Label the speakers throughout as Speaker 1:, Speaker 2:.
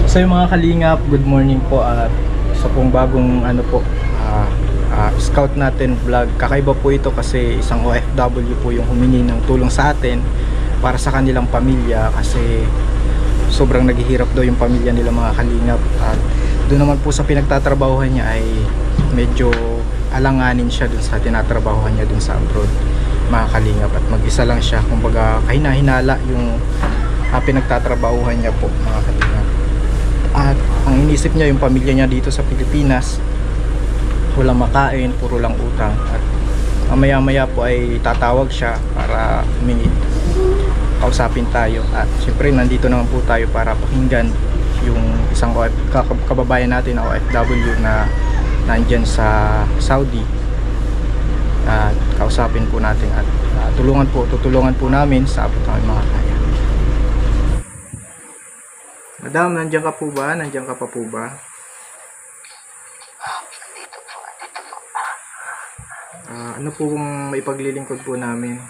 Speaker 1: So yung mga kalingap, good morning po at sa pong bagong scout natin vlog. Kakaiba po ito kasi isang OFW po yung humingi ng tulong sa atin para sa kanilang pamilya kasi sobrang naghihirap daw yung pamilya nila mga kalingap. At doon naman po sa pinagtatrabahuhan niya ay medyo alanganin siya dun sa tinatrabahuhan niya dun sa abroad mga kalingap, at mag-isa lang siya, kumbaga kahina-hinala yung pinagtatrabahuhan niya po mga kalingap. At ang inisip niya yung pamilya niya dito sa Pilipinas, walang makain, puro lang utang, at maya-maya po ay tatawag siya para humingi, kausapin tayo. At syempre nandito naman po tayo para pakinggan yung isang kababayan natin na OFW na nandyan sa Saudi, at kausapin po natin at tutulungan po namin sa abot ng mga kaya. Madam, nandiyan ka po ba? Nandiyan ka pa po ba?
Speaker 2: Andito po.
Speaker 1: Ano po kung maipaglilingkod po namin?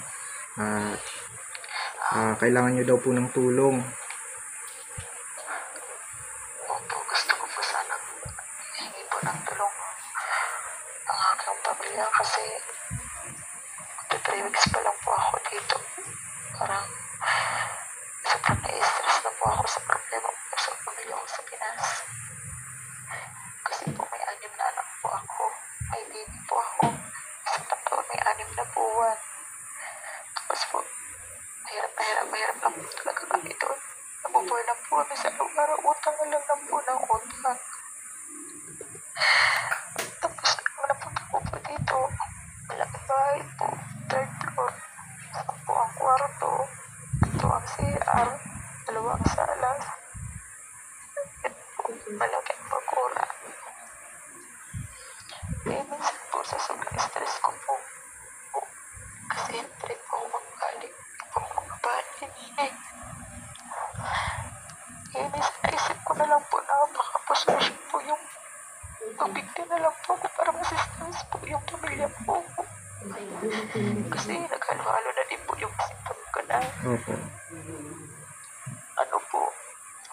Speaker 1: Kailangan nyo daw po ng tulong.
Speaker 2: Opo, gusto ko po sana hingi po ng tulong ang aking pamilya kasi 3 weeks pa lang po ako dito. Parang sobrang na-stress na po ako sa problema ko sa pamilya ko sa Pinas. Kasi po may 6 na anak po ako. May baby po ako. Sa taon may 6 na buwan. Tapos po, mahirap lang po talaga kami doon. Nabubuhay lang po kami sa araw-araw. Utang na lang po ng utang. Tapos napunta ko po dito. Malaking bahay po. 3rd floor. Ito po ang kwarto. Ito ang CR. 2 ang salas. Ito po malaking bakura. Eh, minsan po sa sobrang stress ko po. Kasi hindi po ako magkalik. Hindi po ako magkabalik. Minsan naisip ko na lang po na baka po solusyon po yung pabigti na lang po ako para masistance po yung pamilya po. Kasi naghalo-halo na din po yung sipag ko na
Speaker 1: Opo.
Speaker 2: ano po,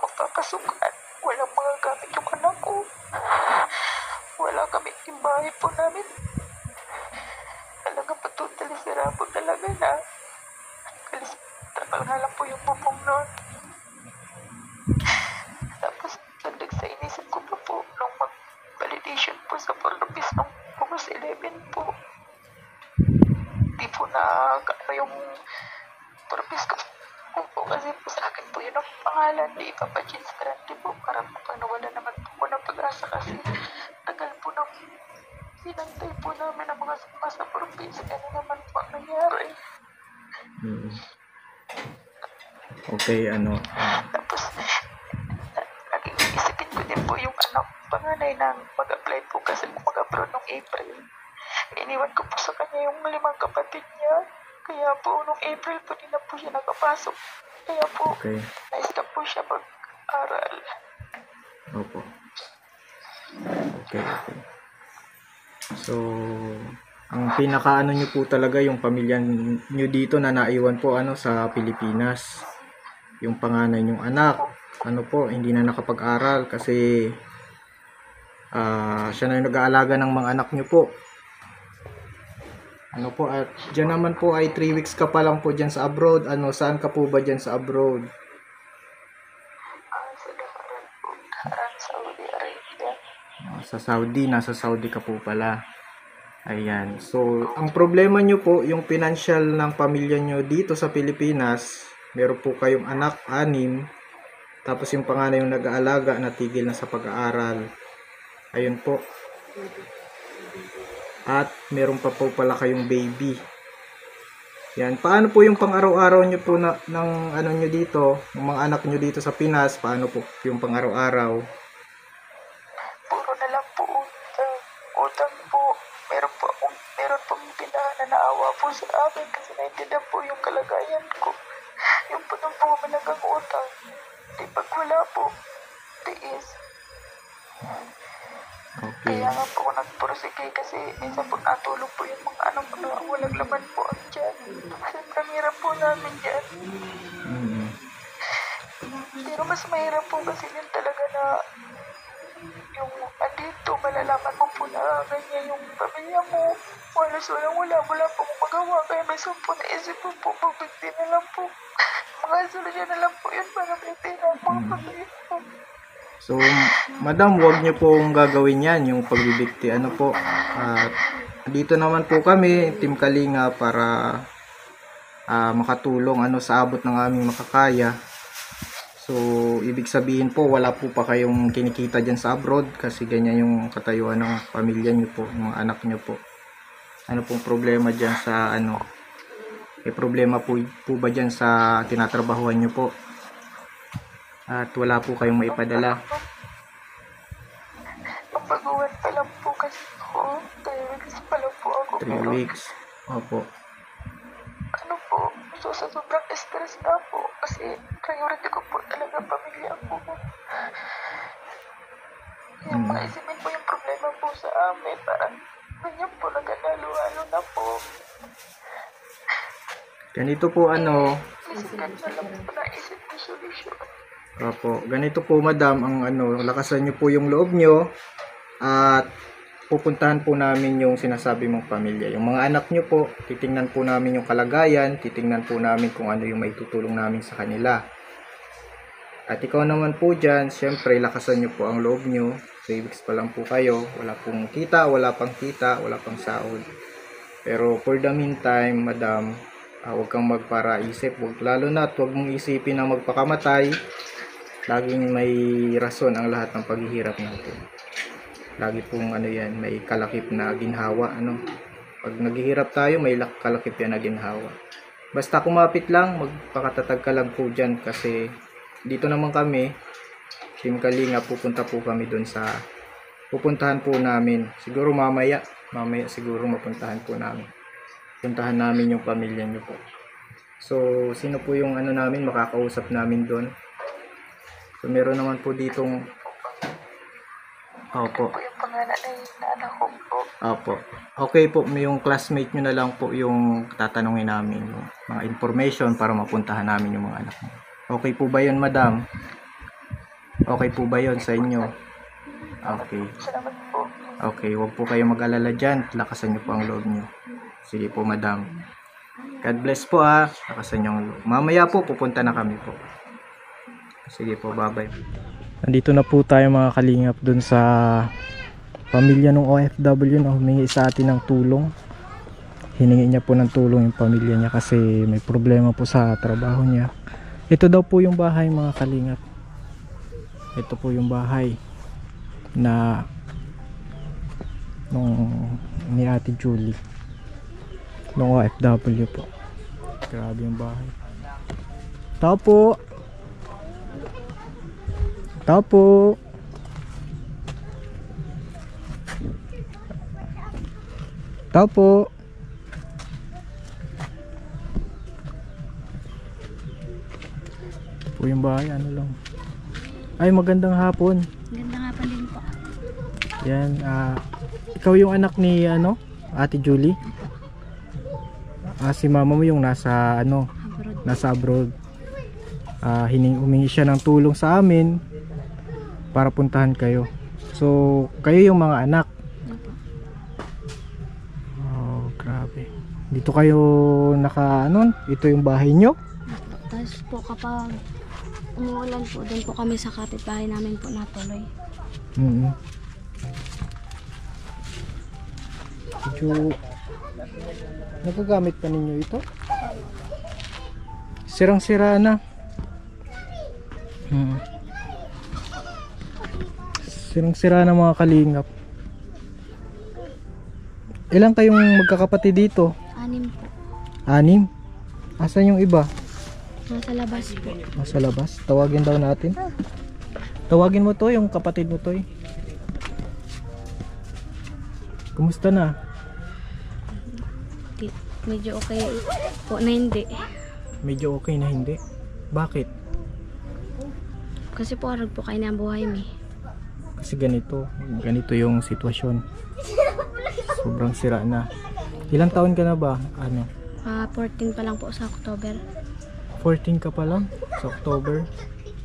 Speaker 2: magpapasukan. Walang mga gamit yung anak ko. Wala kami yung bahay po namin. Talaga pa totally sira po talaga na. Kalis, tapal nga lang po yung bubong nun. Tapos, sandag sa inisip ko pa po nung mag-validation po sa Philippines nung August 11 po. Di po na yung purpose ko po kasi po sa akin po yun ang pangalan. Di ipapachins grande po para po nawala naman po ko ng pag-asa kasi tagal po nang sinantay po namin ang mga sama sa province. Ano naman po ang nangyari.
Speaker 1: Okay,
Speaker 2: Tapos, naging isipin ko din po yung panganay ng mag-apply po kasi mag-abroad noong April. Iniwan ko po sa kanya yung 5 kapatid niya. Kaya po, noong April po din na po siya nakapasok. Kaya po,
Speaker 1: okay.
Speaker 2: na-stop po siya mag-aral.
Speaker 1: Opo. Okay. So, ang pinakaano nyo po talaga yung pamilya nyo dito na naiwan po sa Pilipinas. Yung panganay nyong anak, hindi na nakapag-aral kasi siya na yung nag-aalaga ng mga anak nyo po. At dyan naman po ay 3 weeks ka pa lang po dyan sa abroad. Saan ka po ba dyan sa abroad?
Speaker 2: Sa Daharan po, Saudi Arabia.
Speaker 1: Sa Saudi, nasa Saudi ka po pala. Ayan. So, ang problema nyo po, yung financial ng pamilya nyo dito sa Pilipinas, meron po kayong anak, 6, tapos yung panganay yung nag-aalaga, natigil na sa pag-aaral. Ayun po. At meron pa po pala kayong baby. Yan. Paano po yung pang-araw-araw nyo po ng nyo dito, ng mga anak nyo dito sa Pinas? Paano po yung pang-araw-araw?
Speaker 2: Puro na lang po utang. Utang po. Meron pong pinahan na naawa po sa akin kasi naintindihan po yung kalagayan ko. Yung po nang po malagang utang. Di pag wala po, tiis.
Speaker 1: Okay.
Speaker 2: Kaya nga po ako nagpursige kasi minsan po natulog po yung mga anak ko na walang laman po ang dyan. Siyempre hirap po namin dyan. Pero mas mahirap po kasi yun talaga na na ganyan yung pamilya mo. Wala pong magawa. Kaya may sumpo na isip mo po, magbigti na lang po. Mga solusyon na lang po yun para bigti na po ang pamilya po.
Speaker 1: So, madam, huwag niyo pong gagawin yan, yung pagbibigti. Ano po, at dito naman po kami, Team Kalinga, para makatulong sa abot ng aming makakaya. So, ibig sabihin po, wala po pa kayong kinikita dyan sa abroad kasi ganyan yung katayuan ng pamilya niyo po, ng mga anak niyo po. Ano pong problema dyan sa may problema po ba dyan sa tinatrabahuan niyo po? At wala po kayong maipadala?
Speaker 2: Pag-uwan pa lang po kasi ako. 3 weeks pa lang po ako.
Speaker 1: 3 weeks? Opo.
Speaker 2: Ano po, so sa sobrang stress na po kasi priority ko po talaga pamilya ko. Yung maisipin po yung problema po sa amin, parang ganyan po nagkadalo-halo na po.
Speaker 1: Ganito po
Speaker 2: Minsan na lang po naisip ko solusyon.
Speaker 1: Opo, ganito po madam, ang lakasan niyo po yung loob niyo at pupuntahan po namin yung sinasabi mong pamilya. Yung mga anak niyo po, titingnan po namin yung kalagayan, titingnan po namin kung ano yung maitutulong namin sa kanila. At ikaw naman po dyan, syempre lakasan niyo po ang loob niyo. 3 weeks pa lang po kayo, wala pong kita, wala pang sahod. Pero for the meantime, madam, huwag kang magparaisip, lalo na huwag mong isipin na magpakamatay. Laging may rason ang lahat ng paghihirap natin. Lagi pong may kalakip na ginhawa. Pag naghihirap tayo, may kalakip yan na ginhawa. Basta kumapit lang, magpakatatag ka lang po dyan kasi dito naman kami, Team Kalinga, pupunta po kami dun sa pupuntahan po namin. Siguro mamaya siguro mapuntahan po namin. Puntahan namin yung pamilya nyo po. So, sino po yung namin, makakausap namin dun? So, meron naman po ditong Opo.
Speaker 2: Po yung panganay na anak ko po.
Speaker 1: Opo. Okay po, may yung classmate nyo na lang po yung tatanungin namin yung mga information para mapuntahan namin yung mga anak mo. Okay po ba yun, madam? Okay po ba yun sa inyo? Okay.
Speaker 2: Salamat po.
Speaker 1: Okay, huwag po kayo mag-alala dyan. Lakasan nyo po ang loob nyo. Sige po, madam. God bless po Lakasan nyo ang loob. Mamaya po, pupunta na kami po. Sige po, bye-bye. Nandito na po tayo mga kalingap dun sa pamilya ng OFW na humingi sa atin ng tulong. Hiningi niya po ng tulong yung pamilya niya kasi may problema po sa trabaho niya. Ito daw po yung bahay mga kalingap. Ito po yung bahay na ni Ate Julie ng OFW po. Grabe yung bahay. Tao po. Tao po. Tao po. Po yung bahay, lang. Ay, magandang hapon.
Speaker 3: Magandang hapon din po.
Speaker 1: Yan, ikaw yung anak ni Ate Julie? Si mama mo yung nasa
Speaker 3: Abroad.
Speaker 1: nasa abroad. Humingi siya ng tulong sa amin para puntahan kayo. So, kayo yung mga anak.
Speaker 3: Opo.
Speaker 1: Oh, grabe. Dito kayo ito yung bahay nyo?
Speaker 3: Opo. Tapos po kapag umuulan po, doon po kami sa kapitbahay namin po natuloy.
Speaker 1: Medyo nagagamit pa ninyo ito? Sirang-sira na. Sirang-sira na mga kalingap. Ilang kayong magkakapatid dito?
Speaker 3: 6 po.
Speaker 1: 6? Asan yung iba?
Speaker 3: Nasa labas po.
Speaker 1: Nasa labas? Tawagin daw natin. Tawagin mo to, yung kapatid mo to. Kumusta na?
Speaker 3: Medyo okay po na hindi.
Speaker 1: Medyo okay na hindi? Bakit?
Speaker 3: Kasi po arag po kayo na ang buhay mi.
Speaker 1: Kasi ganito yung sitwasyon. Sobrang sira na. Ilang taon ka na ba?
Speaker 3: 14 pa lang po sa October.
Speaker 1: 14 ka pa lang sa October.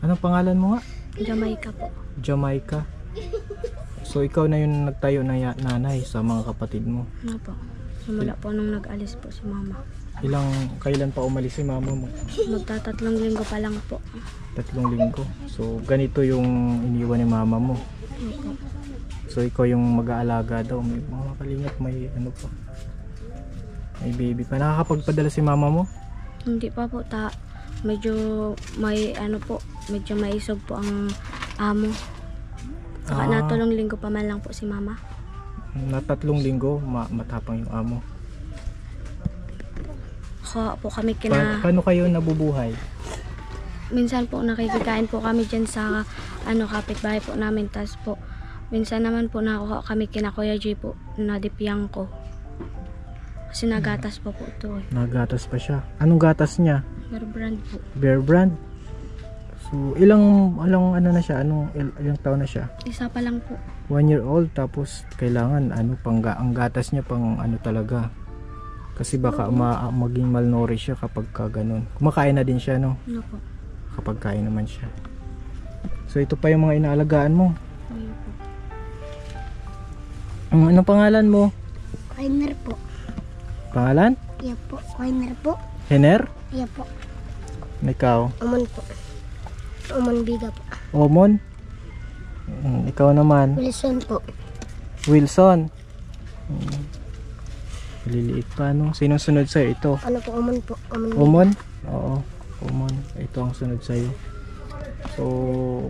Speaker 1: Anong pangalan mo nga?
Speaker 3: Jamaica po.
Speaker 1: Jamaica. So ikaw na yung nagtayo na nanay sa mga kapatid mo.
Speaker 3: Ano po. Simula po nung nag-alis po si mama.
Speaker 1: Kailan pa umalis si mama mo?
Speaker 3: Magtatatlong linggo pa lang po.
Speaker 1: 3 linggo. So ganito yung iniwan ni mama mo.
Speaker 3: Ano po.
Speaker 1: So ikaw yung mag-aalaga daw. May mga kalingap, may ano pa. May baby pa. Nakakapagpadala si mama mo?
Speaker 3: Hindi pa po. Medyo may ano po. Medyo maisog po ang amo. Saka na 3 linggo pa man lang po si mama.
Speaker 1: Na 3 linggo, matapang yung amo.
Speaker 3: Kaya po kami
Speaker 1: Paano kayo nabubuhay?
Speaker 3: minsan po nakikikain po kami dyan sa kapitbahay po namin. Tas po, minsan naman po nakuha kami kina Kuya G po, nadipiyang ko. Kasi nagatas pa po ito eh.
Speaker 1: Nagatas pa siya. Anong gatas niya?
Speaker 3: Bear brand po.
Speaker 1: Bear brand? So ilang ano na siya? Ilang taon na siya?
Speaker 3: Isa pa lang po.
Speaker 1: 1 year old, tapos kailangan ang gatas niya pang ano talaga. Kasi baka maging malnourished siya kapag ganun. Kumakain na din siya, no?
Speaker 3: Ano po?
Speaker 1: Kapag kain naman siya. So ito pa yung mga inaalagaan mo.
Speaker 3: Ayun po.
Speaker 1: Anong pangalan mo?
Speaker 4: Coiner po.
Speaker 1: Pangalan?
Speaker 4: Iya po. Coiner po.
Speaker 1: Hener?
Speaker 4: Iya po.
Speaker 1: Ikaw?
Speaker 4: Umon po. Umon Biga po.
Speaker 1: Omon? Ikaw naman?
Speaker 4: Wilson po.
Speaker 1: Wilson? Liliit pa, no? Sinong sunod sa'yo? Ito?
Speaker 4: Ano po? Umon po. Umon Biga.
Speaker 1: Omon? Oo. Omon. Ito ang sunod sa'yo. So,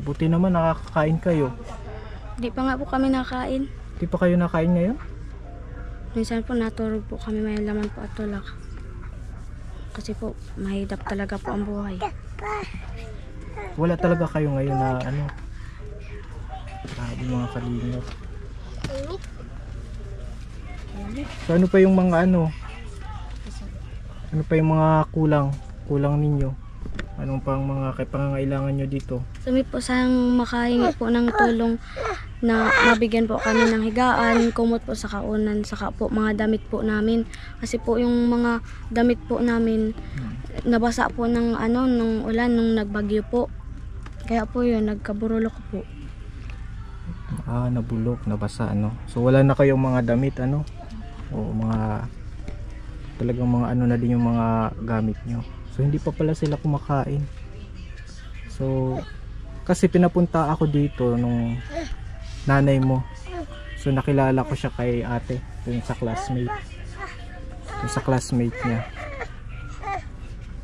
Speaker 1: buti naman nakakakain kayo.
Speaker 3: Di pa nga po kami nakain.
Speaker 1: Di pa kayo nakain ngayon?
Speaker 3: Minsan po naturog po kami, may laman po at tulak. Kasi po, mahirap talaga po ang buhay.
Speaker 1: Wala talaga kayo ngayon na ano? Grabe mga kalingap. So ano pa yung mga ano? Ano pa yung mga kulang ninyo? Anong pang mga pangangailangan nyo dito?
Speaker 3: Kami po sang makahingi po ng tulong na mabigyan po kami ng higaan, kumot po sa kaunan, saka po mga damit po namin. Kasi po yung mga damit po namin nabasa po ng nung ulan, nung nagbagyo po. Kaya po yun, nagkaburulok po.
Speaker 1: Nabulok, nabasa, ano? So wala na kayong mga damit, ano? O mga talagang mga ano na din yung mga gamit nyo. So hindi pa pala sila kumakain. So kasi pinapunta ako dito nung nanay mo. So nakilala ko siya kay ate, dun sa classmate. Dun sa classmate niya.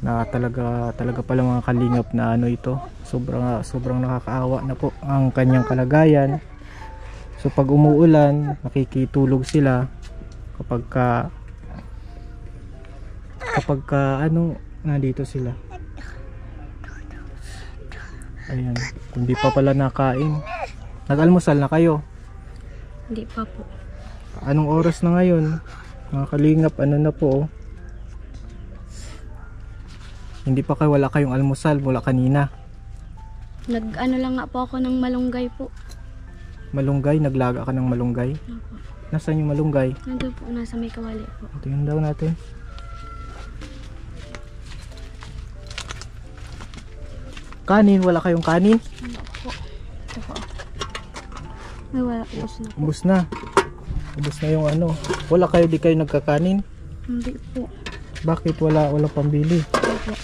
Speaker 1: Na talaga pala mga kalingap na ano ito. Sobrang nakakaawa na po ang kanyang kalagayan. So pag umuulan, nakikitulog sila kapag nandito sila. Ayan, kung di pa pala nakain. Nag-almusal na kayo?
Speaker 3: Hindi pa po.
Speaker 1: Anong oras na ngayon? Mga kalingap, ano na po? Hindi pa kayo, wala kayong almusal mula kanina.
Speaker 3: Lang nga po ako ng malunggay po.
Speaker 1: Malunggay? Naglaga ka ng malunggay?
Speaker 3: Opo.
Speaker 1: Nasaan yung malunggay?
Speaker 3: Nandun po, nasa may kawali po.
Speaker 1: Tingnan daw natin. Kanin? Wala kayong kanin?
Speaker 3: Ano po? Ito po. May wala po na po.
Speaker 1: Ubus na. Ubus na yung ano. Wala kayo, di kayo nagkakanin?
Speaker 3: Hindi po.
Speaker 1: Bakit walang pambili?
Speaker 3: Opo.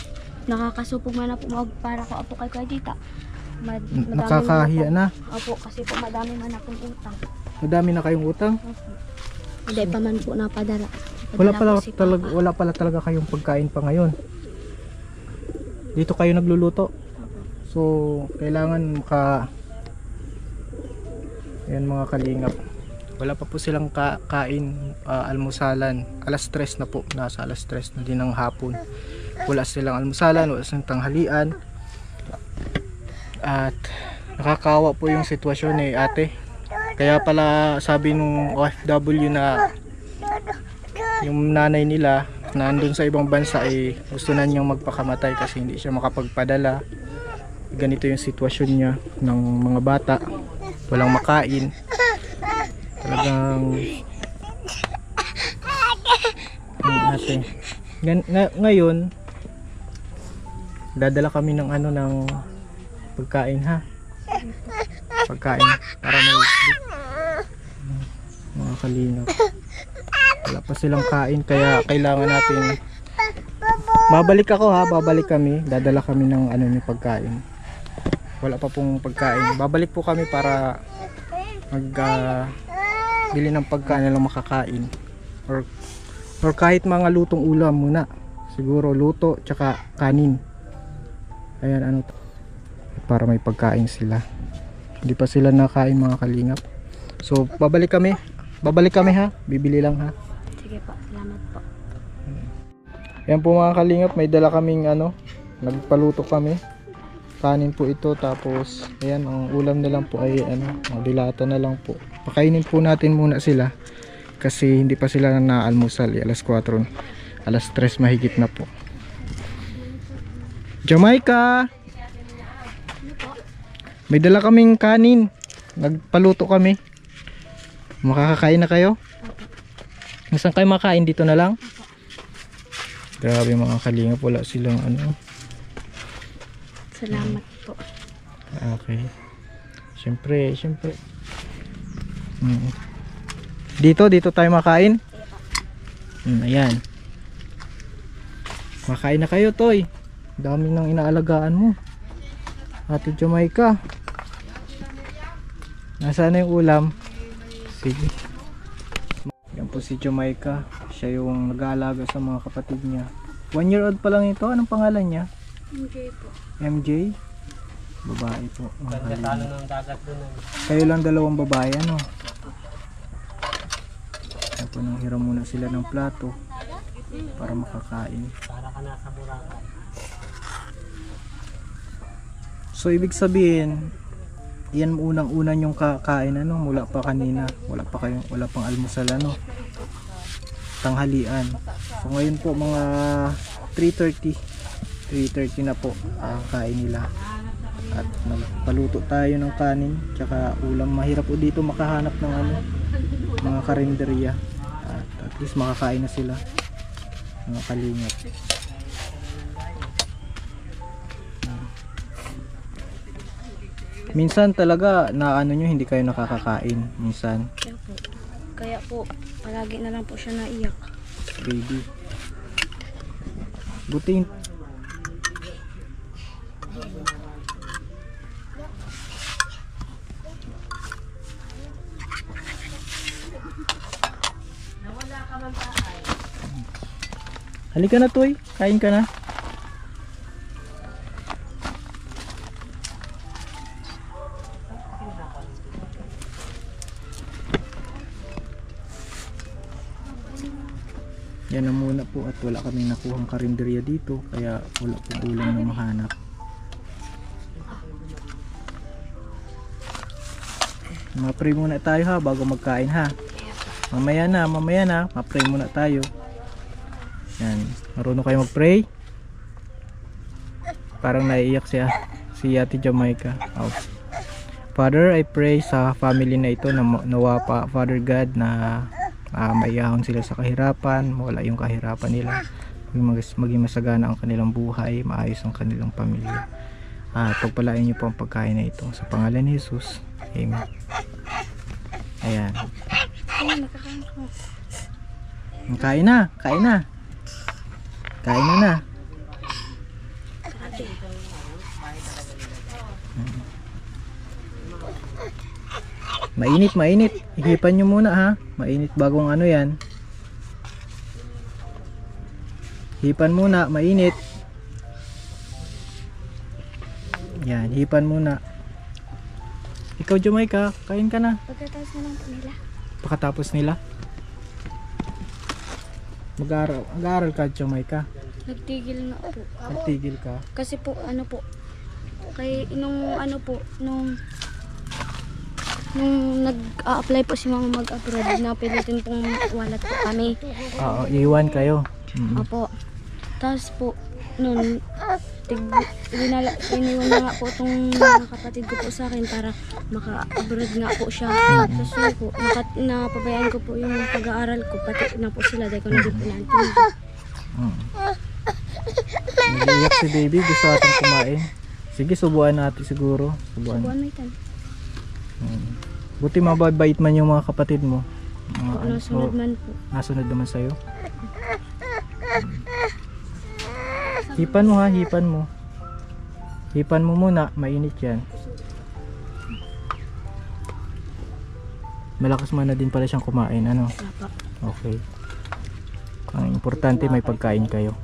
Speaker 3: Nakakasupog man na po para ko apo kay Kuya Dita.
Speaker 1: Nakakahiya na.
Speaker 3: Opo, kasi po madami man akong utang.
Speaker 1: Madami na kayong utang?
Speaker 3: Opo. Hindi pa man po napadala.
Speaker 1: Wala pala talaga kayong pagkain pa ngayon. Dito kayo nagluluto. So kailangan ayan mga kalingap. Wala pa po silang kain, almusalan. Alas 3 na po. Nasa alas 3 na din ng hapon. Wala silang almusalan, wala silang tanghalian. At nakakawa po yung sitwasyon ni ate. Kaya pala sabi nung OFW na yung nanay nila nandun sa ibang bansa ay gusto na niyang magpakamatay kasi hindi siya makapagpadala. Ganito yung sitwasyon niya ng mga bata, walang makain. Talagang ate. Ngayon dadala kami ng ng pagkain, ha. pagkain para may mga kalingap. Wala pa silang kain kaya kailangan natin. Babalik ako ha, babalik kami. Dadala kami ng ano yung pagkain. Wala pa pong pagkain. Babalik po kami para bili ng pagkain na lang makakain. Or kahit mga lutong ulam muna. Siguro luto tsaka kanin. Ayan ano to. Para may pagkain sila. Hindi pa sila nakain mga kalingap. So babalik kami. Babalik kami ha. Bibili lang ha.
Speaker 3: Sige po, salamat po.
Speaker 1: Yan po mga kalingap, may dala kaming ano, nagpaluto kami. Kanin po ito, tapos ayan, ang ulam na lang po ay ano, dilata na lang po. Pakainin po natin muna sila kasi hindi pa sila naalmusal, alas 4, alas 3 mahigit na po. Jamaica! May dala kaming kanin, nagpaluto kami. Makakakain na kayo? Nasaan kayo makain? Dito na lang? Grabe mga kalingap, wala silang ano.
Speaker 3: Salamat po.
Speaker 1: Okay. Siyempre. Dito tayo makain. Ayan. Makain na kayo, Toy. Dami nang inaalagaan mo. Ate Jamaica. Nasaan na yung ulam? Sige. Yan po si Jamaica. Siya yung nag-aalaga sa mga kapatid niya. 1-year-old pa lang ito. Anong pangalan niya?
Speaker 3: MJ po.
Speaker 1: MJ? Babae po. Kayo lang dalawang babae, ano? Kaya po nang hiram muna sila ng plato para makakain. So ibig sabihin, yan unang-una yung kakain ano, mula pa kanina. Wala pang almusal ano. Tanghalian. So ngayon po mga 3:30 na po kain nila. At nagpaluto tayo ng kanin tsaka ulam. Mahirap po dito makahanap ng ano, mga karinderya. At least makakain na sila, mga kalingap. Minsan talaga na ano nyo, hindi kayo nakakakain minsan.
Speaker 3: Kaya po palagi na lang po siya naiyak.
Speaker 1: Baby. Buti halika na, Toy. Kain ka na. Yan na muna po at wala kaming nakuhang karinderya dito kaya wala po ulam na mahanap. Ma-pray muna tayo ha bago magkain ha. Mamaya na, ma-pray muna tayo. Yan, marunong kayo mag-pray? Parang naiiyak si Ate Jamaica. Oh. Father, I pray sa family na ito na nawa pa, Father God, na maiyahon sila sa kahirapan, mawala yung kahirapan nila, maging masagana ang kanilang buhay, maayos ang kanilang pamilya. Pagpalain niyo po ang pagkain na ito sa pangalan ni Jesus. Amen. Ayan. Kain na. Mainit. Ihipan nyo muna ha. Mainit bagong ano yan. Hipan muna, mainit. Yan, hipan muna. Ikaw, Jamaica, kain ka na.
Speaker 3: Pagkatapos na lang po nila.
Speaker 1: Pagkatapos nila? Mag-aaral ka, Jamaica?
Speaker 3: Nagtigil na po.
Speaker 1: Nagtigil ka?
Speaker 3: Kasi po ano po, kay nung nag-a-apply po si mama mag-abroad, napilitin pong walat po kami.
Speaker 1: Oo, iwan kayo.
Speaker 3: Opo. Tapos po, noon, iniwan na nga po itong mga kapatid ko po sa akin para maka-abroad nga po siya. Tapos yun po, napabayaan ko po yung pag-aaral ko, pati na po sila dahil ko naging po natin.
Speaker 1: Nag-iyak si baby, gusto natin kumain. Sige, subuan natin siguro.
Speaker 3: Subuan may tan.
Speaker 1: Buti mababait man yung mga kapatid mo. Mga,
Speaker 3: Nasunod man po.
Speaker 1: nasunod naman sa'yo. Hipan mo ha, hipan mo. Hipan mo muna, mainit yan. Malakas man na din pala siyang kumain, ano?
Speaker 3: Apa.
Speaker 1: Okay. Ang importante may pagkain kayo.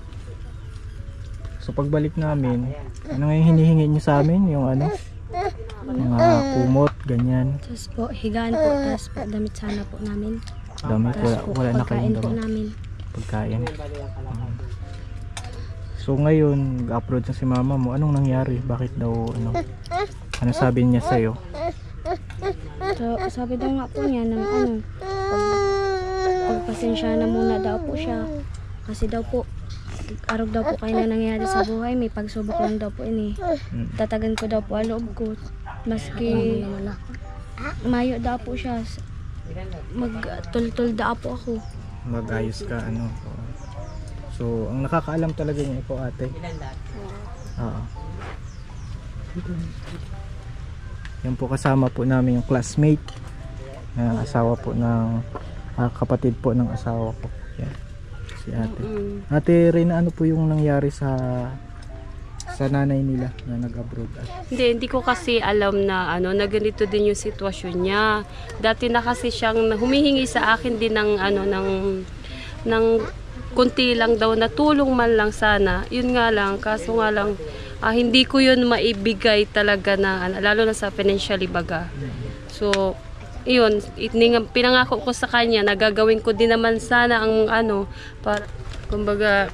Speaker 1: So pagbalik namin, ano nga yung hinihingi nyo sa amin? Yung ano? Mga kumot, ganyan.
Speaker 3: Tapos po, higaan po. Tapos po, damit sana po namin.
Speaker 1: Damit,
Speaker 3: Tapos po,
Speaker 1: wala na
Speaker 3: pagkain
Speaker 1: kayong
Speaker 3: po
Speaker 1: damit.
Speaker 3: namin.
Speaker 1: Pagkain. So ngayon, upload na si mama mo. Anong nangyari? Bakit daw, ano sabi niya sa'yo?
Speaker 3: So, sabi daw nga po niya ng pagpasensya na muna daw po siya. Kasi daw po, araw daw po kayo na nangyari sa buhay. May pagsubok lang daw po ini. Tatagan ko daw po ang loob ko. Maski mayo daw po siya. Magtultul daw po ako.
Speaker 1: Mag-ayos ka, ano? So, ang nakakaalam talaga niya ikaw, ate. Oo. Yan po, kasama po namin yung classmate. Asawa po ng kapatid po ng asawa ko. Yan. Si ate. Ate Reyna, ano po yung nangyari sa nanay nila na nag-abroad?
Speaker 5: Hindi ko kasi alam na na ganito din yung sitwasyon niya. Dati na kasi siyang humihingi sa akin din ng ng kunti lang daw na tulong man lang sana. Yun nga lang, kaso nga lang hindi ko yun maibigay talaga na lalo na sa financially baga. So yun, pinangako ko sa kanya na gagawin ko din naman sana ang para kumbaga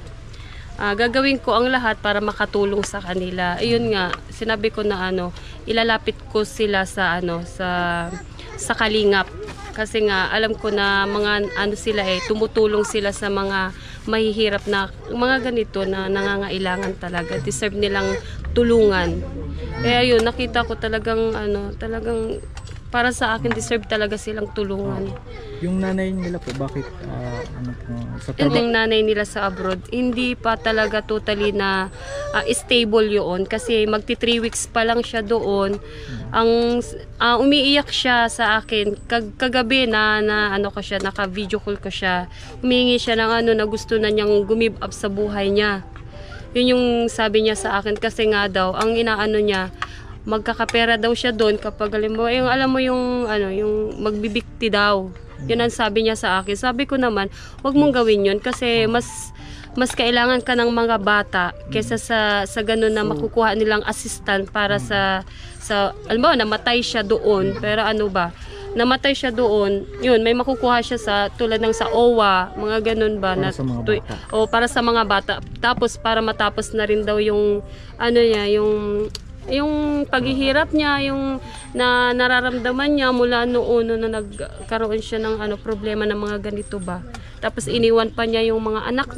Speaker 5: gagawin ko ang lahat para makatulong sa kanila. Ayun nga, sinabi ko na ilalapit ko sila sa sa Kalingap. Kasi nga alam ko na mga sila tumutulong sila sa mga mahihirap na mga ganito na nangangailangan talaga. Deserve nilang tulungan. Kaya yun, nakita ko talagang talagang para sa akin deserve talaga silang tulungan.
Speaker 1: Yung nanay nila po, bakit sa
Speaker 5: Yung nanay nila sa abroad, hindi pa talaga totally na stable yun. Kasi magti 3 weeks pa lang siya doon. Ang umiiyak siya sa akin kagabi na ko siya, naka-video call ko siya. Humingi siya ng na gusto na niyang gumib up sa buhay niya. Yun yung sabi niya sa akin kasi nga daw, ang inaano niya, magkakapera daw siya doon kapag yung alam mo yung magbibikti daw. Yun ang sabi niya sa akin. Sabi ko naman, wag mong gawin yun kasi mas kailangan ka ng mga bata kaysa sa ganun na makukuha nilang assistant para sa alam mo, namatay siya doon. Pero namatay siya doon, yun, may makukuha siya sa tulad ng sa OWA, mga ganun ba
Speaker 1: Para sa mga bata.
Speaker 5: para sa mga bata. Tapos para matapos na rin daw yung yung paghihirap niya, yung nararamdaman niya mula noon na nagkaroon siya ng problema ng mga ganito ba. Tapos iniwan pa niya yung mga anak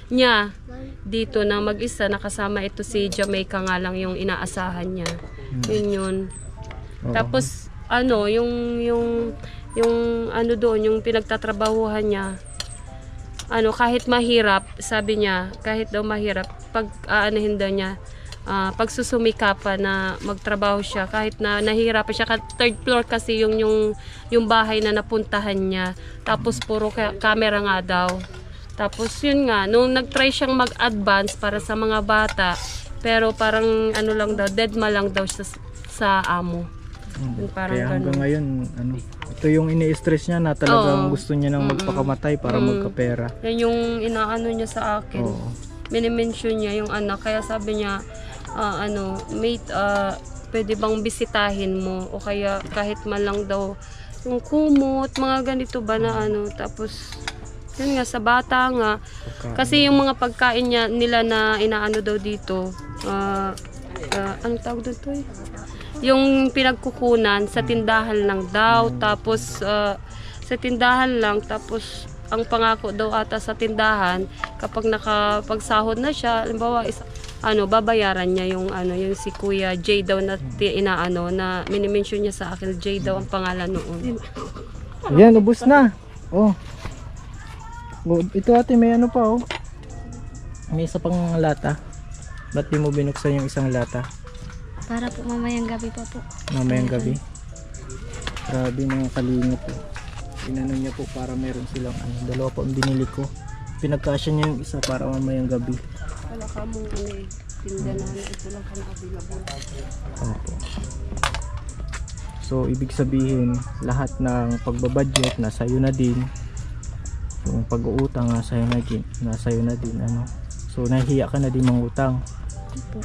Speaker 5: niya dito na mag-isa, nakasama ito si Jamaica nga lang yung inaasahan niya. Yun. Tapos yung doon, yung pinagtatrabahuhan niya, kahit mahirap, sabi niya, kahit daw mahirap, pag aanahin daw niya, pagsusumikapan na magtrabaho siya kahit na nahihirapan siya. Third floor kasi yung bahay na napuntahan niya, tapos puro camera nga daw. Tapos yun nga, nung nagtry siyang mag-advance para sa mga bata, pero parang lang daw, deadma lang daw siya sa amo. Parang
Speaker 1: kaya hanggang ngayon ito yung ini-stress niya na talagang gusto niya nang magpakamatay para magkapera.
Speaker 5: Yan yung inaano niya sa akin. Minimension niya yung anak, kaya sabi niya mate, pwede bang bisitahin mo o kaya kahit man lang daw yung kumot, mga ganito ba na tapos yun nga, sa bata nga kasi yung mga pagkain nila na inaano daw dito, anong tawag doon to yung pinagkukunan sa tindahan lang daw, tapos sa tindahan lang, tapos ang pangako daw ata sa tindahan kapag nakapagsahod na siya, halimbawa babayaran niya yung si Kuya Jay daw na na minimension niya sa akin. Jay daw ang pangalan noon.
Speaker 1: Ayan, ubos na. Ito ate, may pa may isa pang lata. Ba't di mo binuksan yung isang lata?
Speaker 3: Para po mamayang gabi pa po.
Speaker 1: Mamayang gabi. Grabe mga kalingap po. Inano niya po para meron silang ano. Dalawa po ang binili ko. Pinagkasya niya yung isa para mamayang gabi.
Speaker 5: Wala ka mong ano eh, tinda na ito lang ka na available.
Speaker 1: Opo. So ibig sabihin lahat ng pagbabudget nasa iyo na din. Yung pag-uutang nasa iyo na din ano. So nahihiya ka na din mangutang.
Speaker 3: Po.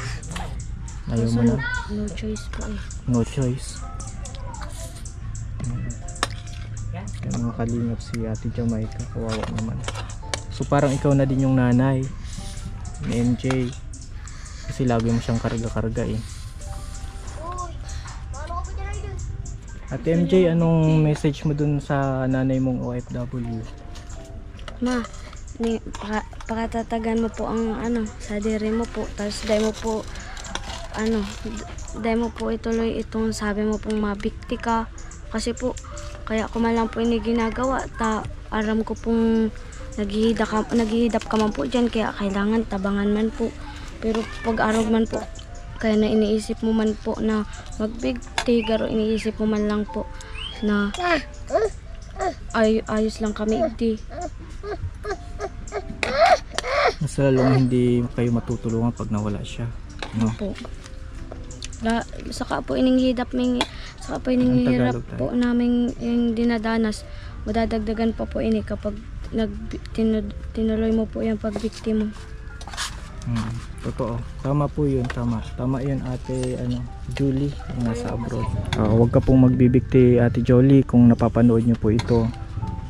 Speaker 1: Ayaw mo
Speaker 3: Kaso
Speaker 1: na.
Speaker 3: no choice po eh.
Speaker 1: No choice. Yan mga kalingap si Ate Jamaica, kawawa naman. So parang ikaw na din yung nanay ni MJ kasi lagi mo siyang karga-karga eh. Ate MJ, anong message mo dun sa nanay mong OFW?
Speaker 3: Ma, pakatatagan mo po ang ano sa diri mo po, tapos dahil mo po dahil mo po ituloy itong sabi mo pong mabikti ka kasi po kaya ko man lang po ini ginagawa aram ko pong naghihidap ka man po dyan kaya kailangan tabangan man po, pero pag araw man po kaya na iniisip mo man po na magbigti, garo iniisip mo man lang po na ayos lang kami igdi.
Speaker 1: Mas lalong hindi kayo matutulungan pag nawala siya, no?
Speaker 3: Po. Saka po ininghidap ininghirap
Speaker 1: Tagalog tayo.
Speaker 3: po namin yung dinadanas. Madadagdagan pa po ini kapag tinuloy mo po yung pagbikti mo.
Speaker 1: Totoo. Tama po yun, tama. Tama yun Ate Julie, yung nasa abroad. Huwag ka pong magbibikti Ate Jolie kung napapanood niyo po ito.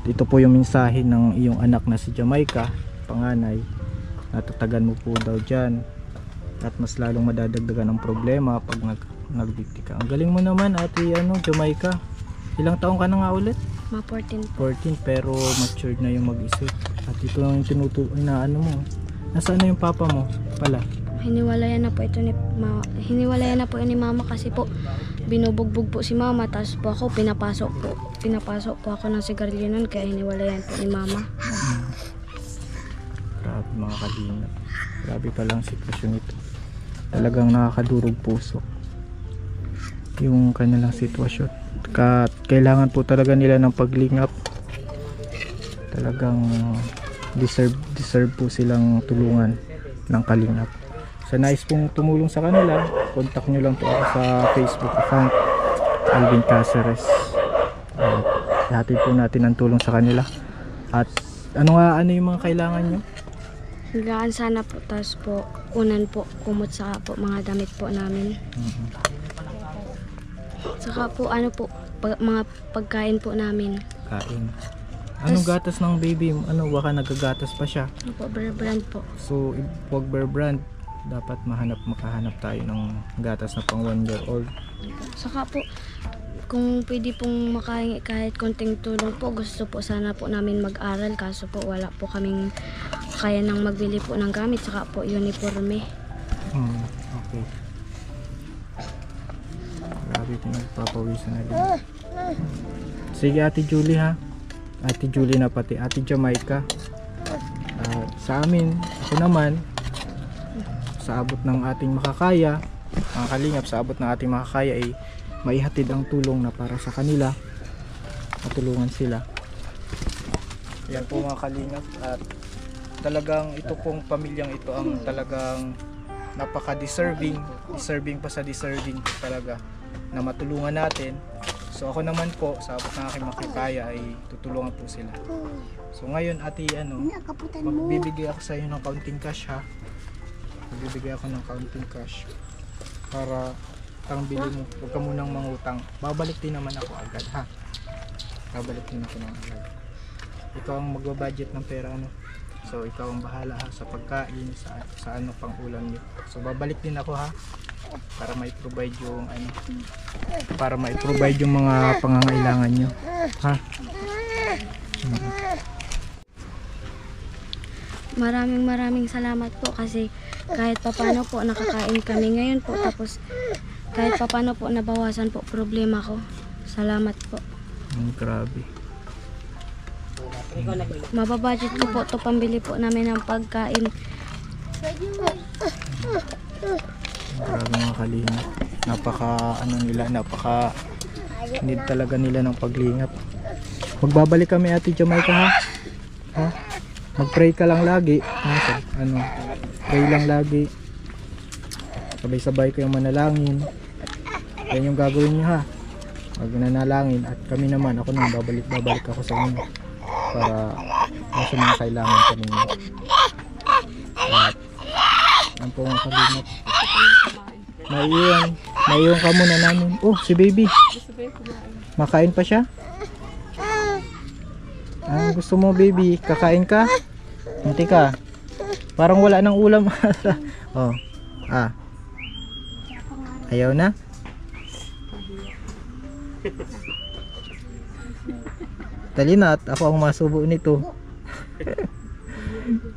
Speaker 1: Ito po yung mensahe ng iyong anak na si Jamaica, panganay. Natatagan mo po daw dyan. At mas lalong madadagdagan ang problema pag nagbikti ka. Ang galing mo naman Ate Jamaica. Ilang taong ka na nga ulit?
Speaker 3: Ma 14 po.
Speaker 1: 14 pero matured na yung mag-isip. At ito lang yung inaano mo. Nasaan na yung papa mo pala?
Speaker 3: Hiniwalayan na po ito hiniwalayan na po ni mama kasi po binubugbog po si mama, tapos po ako pinapasok po ako ng sigarilyo nun kaya hiniwalayan po ni mama.
Speaker 1: Grabe mga kalingap. Grabe palang sitwasyon ito. Talagang nakakadurog puso yung kanilang sitwasyon. Kailangan po talaga nila ng paglingap. Talagang deserve po silang tulungan ng kalingap. Sa nais pong tumulong sa kanila, contact nyo lang po ako sa Facebook account Alvin Caceres. Hatid po natin ang tulong sa kanila. At ano yung mga kailangan nyo?
Speaker 3: Higaan sana po, tapos po unan po kumot sa po mga damit po namin. Saka po mga pagkain po namin.
Speaker 1: Kain. Anong gatas ng baby? Baka nagagatas pa siya.
Speaker 3: Ano po, Bear Brand po.
Speaker 1: So, wag Bear Brand. Dapat makahanap tayo ng gatas na pang 1 year old.
Speaker 3: Saka po, kung pwede pong makahingi kahit konting tulong po, gusto po sana po namin mag-aral, kaso po wala po kaming kaya nang magbili po ng gamit, saka po uniforme.
Speaker 1: Okay. Grabe ito, nagpapawisan na din. Sige Ate Julie ha. Ate Julie na pati Ate Jamaica. Sa amin, ako naman, sa abot ng ating makakaya, mga kalingap, sa abot ng ating makakaya ay maihatid ang tulong na para sa kanila, matulungan sila. Yan po mga kalingap, at talagang ito pong pamilyang ito ang talagang napaka-deserving pa sa deserving talaga na matulungan natin. So ako naman po, sa abot ng aking makakaya ay tutulungan po sila. So ngayon Ate, magbibigay ako sa iyo ng counting cash ha. Magbibigay ako ng counting cash para bili mo. Huwag ka munang mangutang. Babalik din naman ako agad ha. Babalik din ako ng agad. Ikaw ang magbabudget ng pera So ikaw ang bahala ha sa pagkain, sa pang ulam niyo. So babalik din ako ha para mai-provide yung mga pangangailangan niyo ha.
Speaker 3: Maraming salamat po kasi kahit papano po nakakain kami ngayon po, tapos kahit papano po nabawasan po problema ko. Salamat po.
Speaker 1: Grabe.
Speaker 3: Mababudget ko po to pambili po namin ng pagkain.
Speaker 1: Grabe mga kalingap. Napaka Need talaga nila ng paglingap. Magbabalik kami Ate Jamaica ha. Ha? Mag-pray ka lang lagi. Pray lang lagi. Sabay-sabay kayong manalangin. Yan yung gagawin niyo ha. Pag nanalangin at kami naman, ako naman babalik ako sa inyo para nasa mga kailangan pa ninyo. At ang po mga kalingap. Naiiwan ka muna namin. Oh, si baby. Makain pa siya? Gusto mo baby? Kakain ka? Hindi ka. Parang wala nang ulam. Oh. Ayaw na? Dali na at ako ang masubo nito.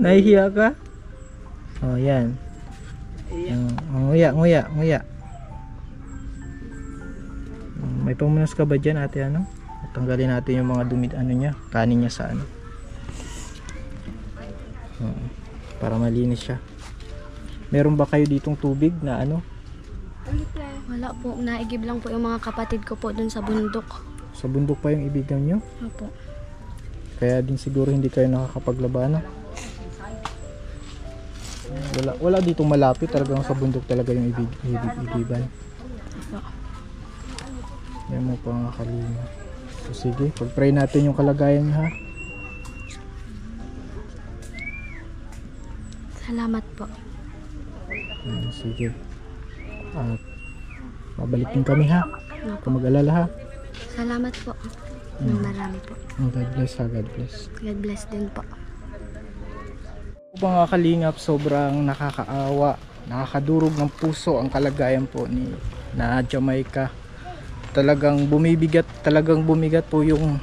Speaker 1: Nahihiya ka? Oh, yan. Nguya. May pamunas ka ba dyan ate ano? Tanggalin natin yung mga dumi niya, kanin niya sa para malinis siya. Meron ba kayo ditong tubig na ano?
Speaker 3: Wala po, naigib lang po yung mga kapatid ko po dun sa bundok.
Speaker 1: Sa bundok pa yung ibigan nyo?
Speaker 3: Opo.
Speaker 1: Kaya din siguro hindi kayo nakakapaglabanan. Wala ditong malapit, talagang sa bundok talaga yung ibigan. Yan mo pa nga kalina. So sige, pag-pray natin yung kalagayan niya ha.
Speaker 3: Salamat po.
Speaker 1: Sige. At babalik din kami ha. Kung mag-alala ha.
Speaker 3: Salamat po. Marami po.
Speaker 1: God bless ha, God bless.
Speaker 3: God bless din po.
Speaker 1: Mga kalingap, sobrang nakakaawa, nakakadurog ng puso ang kalagayan po ni na Jamaica. Talagang bumibigat po yung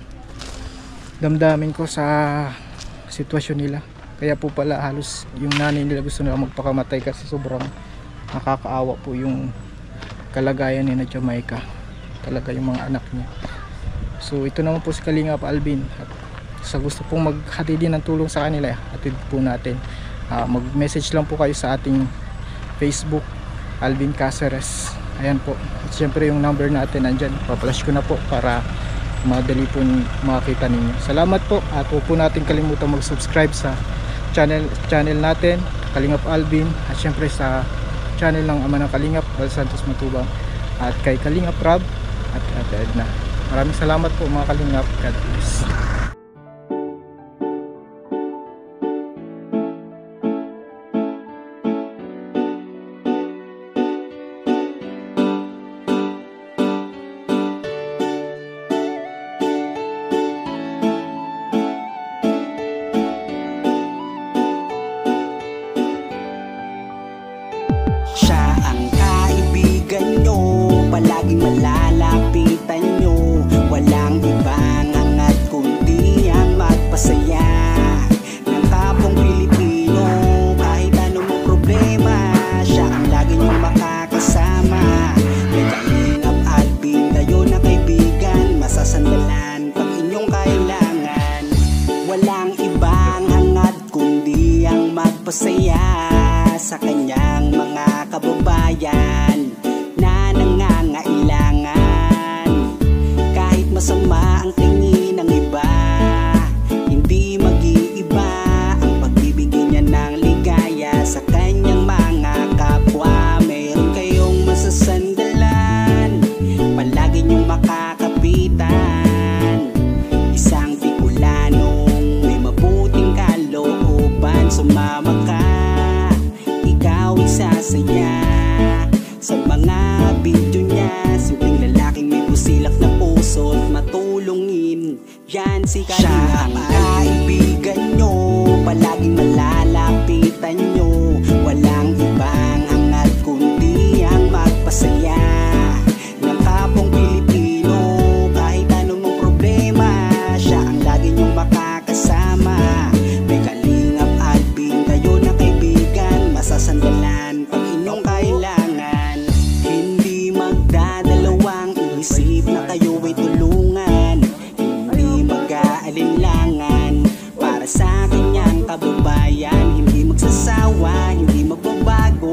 Speaker 1: damdamin ko sa sitwasyon nila. Kaya po pala halos yung nanay nila gusto nila magpakamatay kasi sobrang nakakaawa po yung kalagayan ni na Jamaica. Talaga yung mga anak niya. So ito naman po si Kalingap Alvin at sa gusto pong maghatid din ng tulong sa kanila, hatid po natin. Mag-message lang po kayo sa ating Facebook Alvin Caceres. Ayan po. At syempre yung number natin nandyan. Paplash ko na po para madali po makita ninyo. Salamat po at huwag po natin kalimutan mag-subscribe sa channel natin Kalingap Alvin at syempre sa channel ng ama ng Kalingap Val Santos Matubang at kay Kalingap Rob at Edna. Maraming salamat po mga Kalingap. God bless.
Speaker 6: Siya ang kaibigan nyo, palaging malalapitan nyo. Walang ibang hangat kundi ang magpasaya ng kapong Pilipino. Kahit anong problema, siya ang lagi nyong makakasama. May Kalingap Alvin, kayo na kaibigan, masasandalan pag inyong kailangan. Walang ibang hangat kundi ang magpasaya sa kanyang mga kababayan na nangangailangan. Kahit masama ang tingin ng iba, hindi mag-iiba ang pagbibigay niya ng ligaya sa kanyang mga kapwa. Meron kayong masasandalan, palagi niyong makakapitan. Isang Bicolanong may mabuting kalooban, sumama ka, sasaya sa mga video niya. Simpleng lalaking may busilak na puso at matulungin, yan si Kalingap. Siya ang kaibigan nyo, palaging malalapitan nyo. Walang ibang hangat kundi ang magpasaya ng kapong Pilipino. Kahit anong problema, siya ang lagi nyong makakasama. May Kalingap Alvin, kayo na kaibigan, masasandalan pag inyong kailangan. Hindi magdadalawang isip na kayo ay tulungan. Hindi mag-aalinlangan para sa kanyang kababayan. Hindi magsasawa, hindi magbabago.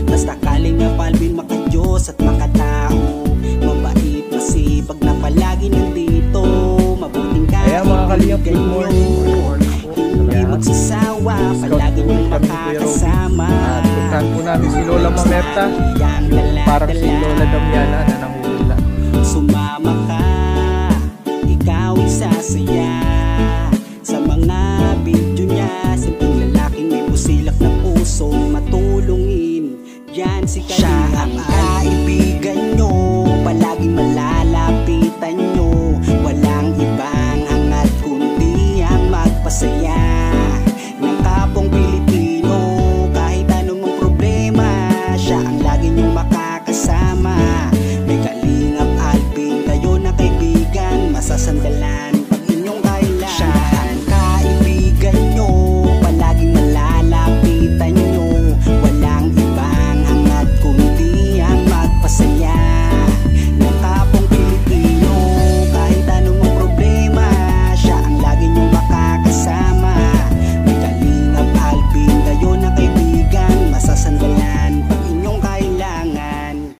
Speaker 6: Basta Kalingap Alvin, makadiyos at makatao. Mabait, masipag palagi nandito. Mabuting
Speaker 1: Ayan mga kalingap, good morning.
Speaker 6: hindi magsasawa, palagi niyong makakasama.
Speaker 1: At puntahan po namin si Lola Mamerta. Parang si Lola Damiana na nanguhuli